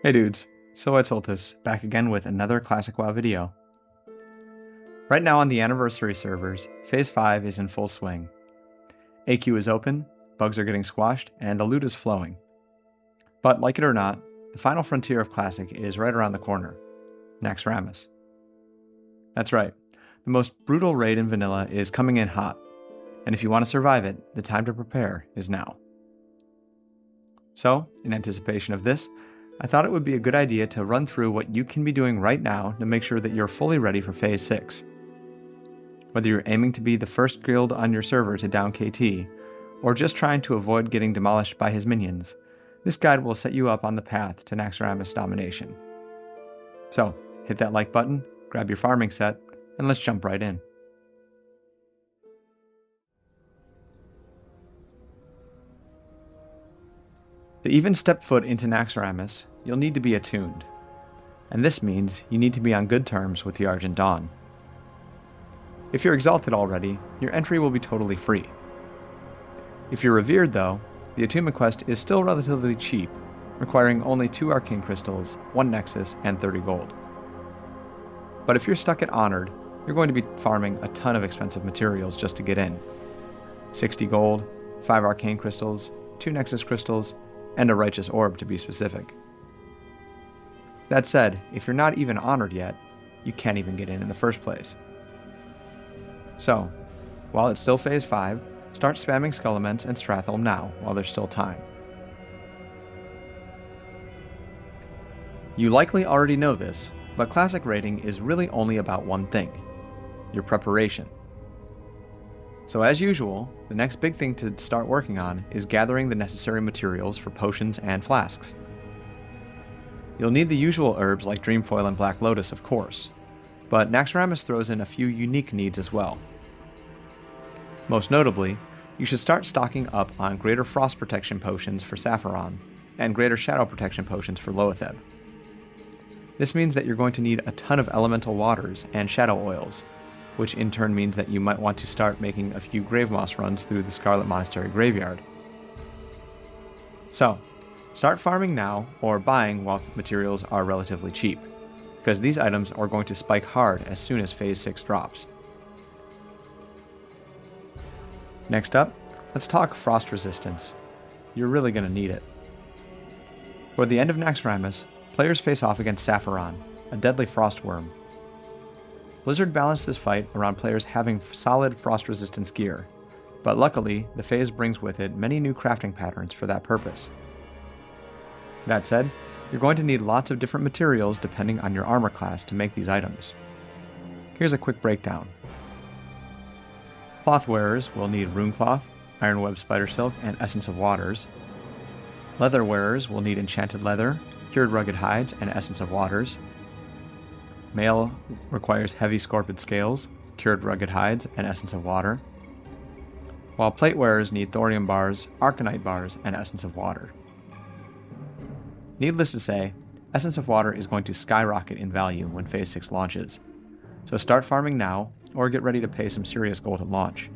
Hey dudes, Soltis, back again with another Classic WoW video. Right now on the Anniversary servers, Phase 5 is in full swing. AQ is open, bugs are getting squashed, and the loot is flowing. But like it or not, the final frontier of Classic is right around the corner, Naxxramas. That's right, the most brutal raid in vanilla is coming in hot, and if you want to survive it, the time to prepare is now. So, in anticipation of this, I thought it would be a good idea to run through what you can be doing right now to make sure that you're fully ready for Phase 6. Whether you're aiming to be the first guild on your server to down KT, or just trying to avoid getting demolished by his minions, this guide will set you up on the path to Naxxramas domination. So, hit that like button, grab your farming set, and let's jump right in. To even step foot into Naxxramas, you'll need to be attuned, and this means you need to be on good terms with the Argent Dawn. If you're exalted already, your entry will be totally free. If you're revered though, the attunement quest is still relatively cheap, requiring only 2 Arcane Crystals, 1 Nexus, and 30 gold. But if you're stuck at Honored, you're going to be farming a ton of expensive materials just to get in. 60 gold, 5 Arcane Crystals, 2 Nexus Crystals, and a Righteous Orb to be specific. That said, if you're not even honored yet, you can't even get in the first place. So, while it's still Phase 5, start spamming Skull-Laments and Stratholme now while there's still time. You likely already know this, but Classic raiding is really only about one thing: your preparation. So as usual, the next big thing to start working on is gathering the necessary materials for potions and flasks. You'll need the usual herbs like Dreamfoil and Black Lotus, of course, but Naxxramas throws in a few unique needs as well. Most notably, you should start stocking up on Greater Frost Protection potions for Sapphiron, and Greater Shadow Protection potions for Loetheb. This means that you're going to need a ton of elemental waters and shadow oils, which in turn means that you might want to start making a few grave moss runs through the Scarlet Monastery graveyard. So, start farming now, or buying while materials are relatively cheap, because these items are going to spike hard as soon as Phase 6 drops. Next up, let's talk frost resistance. You're really going to need it. For the end of Naxxramas, players face off against Sapphiron, a deadly frost worm. Blizzard balanced this fight around players having solid frost resistance gear, but luckily the phase brings with it many new crafting patterns for that purpose. That said, you're going to need lots of different materials depending on your armor class to make these items. Here's a quick breakdown. Cloth wearers will need Mooncloth, Ironweb Spider Silk, and Essence of Waters. Leather wearers will need Enchanted Leather, Cured Rugged Hides, and Essence of Waters. Mail requires Heavy Scorpid Scales, Cured Rugged Hides, and Essence of Water, while plate wearers need Thorium Bars, Arcanite Bars, and Essence of Water. Needless to say, Essence of Water is going to skyrocket in value when Phase 6 launches, so start farming now, or get ready to pay some serious gold at launch.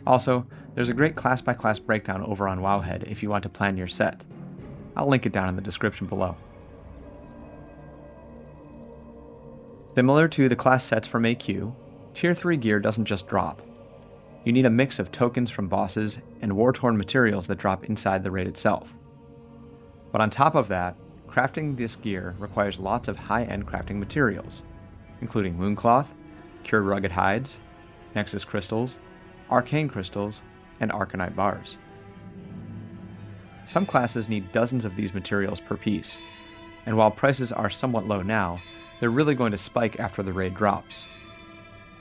Also, there's a great class-by-class breakdown over on Wowhead if you want to plan your set. I'll link it down in the description below. Similar to the class sets from AQ, Tier 3 gear doesn't just drop. You need a mix of tokens from bosses and war-torn materials that drop inside the raid itself. But on top of that, crafting this gear requires lots of high-end crafting materials, including Mooncloth, Cured Rugged Hides, Nexus Crystals, Arcane Crystals, and Arcanite Bars. Some classes need dozens of these materials per piece, and while prices are somewhat low now, they're really going to spike after the raid drops.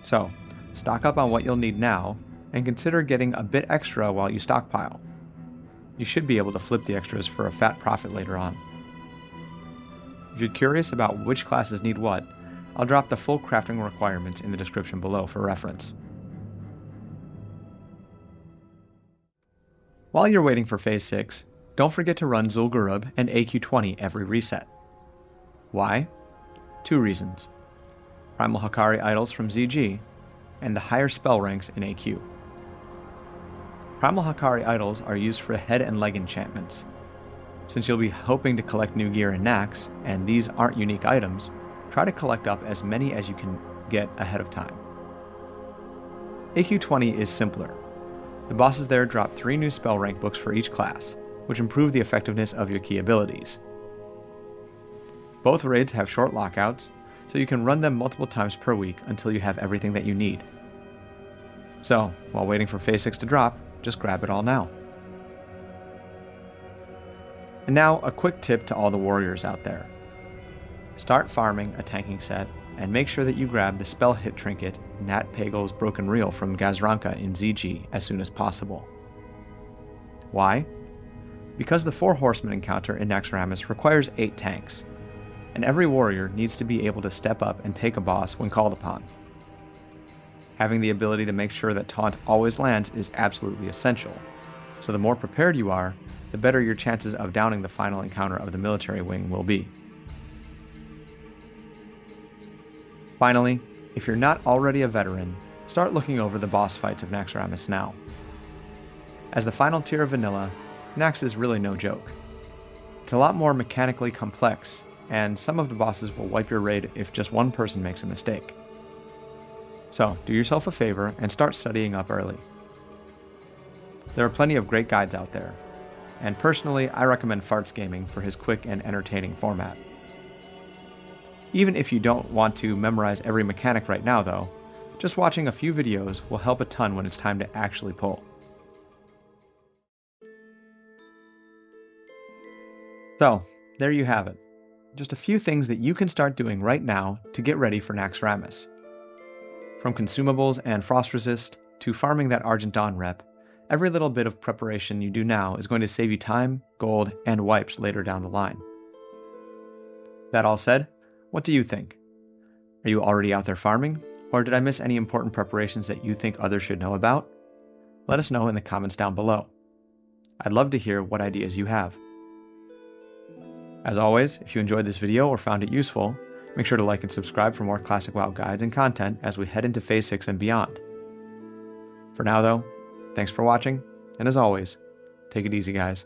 So, stock up on what you'll need now, and consider getting a bit extra while you stockpile. You should be able to flip the extras for a fat profit later on. If you're curious about which classes need what, I'll drop the full crafting requirements in the description below for reference. While you're waiting for Phase 6, don't forget to run Zul'Gurub and AQ20 every reset. Why? 2 reasons: Primal Hakari idols from ZG, and the higher spell ranks in AQ. Primal Hakari idols are used for head and leg enchantments, Since you'll be hoping to collect new gear in Naxx, and these aren't unique items, try to collect up as many as you can get ahead of time. AQ20 is simpler. The bosses there drop 3 new spell rank books for each class, which improve the effectiveness of your key abilities. Both raids have short lockouts, so you can run them multiple times per week until you have everything that you need. So, while waiting for Phase 6 to drop, just grab it all now. And now, a quick tip to all the warriors out there. Start farming a tanking set, and make sure that you grab the spell hit trinket Nat Pagel's Broken Reel from Gazranka in ZG as soon as possible. Why? Because the 4 Horsemen encounter in Naxxramas requires 8 tanks, and every warrior needs to be able to step up and take a boss when called upon. Having the ability to make sure that taunt always lands is absolutely essential, so the more prepared you are, the better your chances of downing the final encounter of the military wing will be. Finally, if you're not already a veteran, start looking over the boss fights of Naxxramas now. As the final tier of vanilla, Naxx is really no joke. It's a lot more mechanically complex, and some of the bosses will wipe your raid if just one person makes a mistake. So, do yourself a favor and start studying up early. There are plenty of great guides out there, and personally, I recommend Farts Gaming for his quick and entertaining format. Even if you don't want to memorize every mechanic right now though, just watching a few videos will help a ton when it's time to actually pull. So, there you have it. Just a few things that you can start doing right now to get ready for Naxxramas. From consumables and frost resist to farming that Argent Dawn rep, every little bit of preparation you do now is going to save you time, gold, and wipes later down the line. That all said, what do you think? Are you already out there farming, or did I miss any important preparations that you think others should know about? Let us know in the comments down below. I'd love to hear what ideas you have. As always, if you enjoyed this video or found it useful, make sure to like and subscribe for more classic WoW guides and content as we head into Phase 6 and beyond. For now though, thanks for watching, and as always, take it easy guys.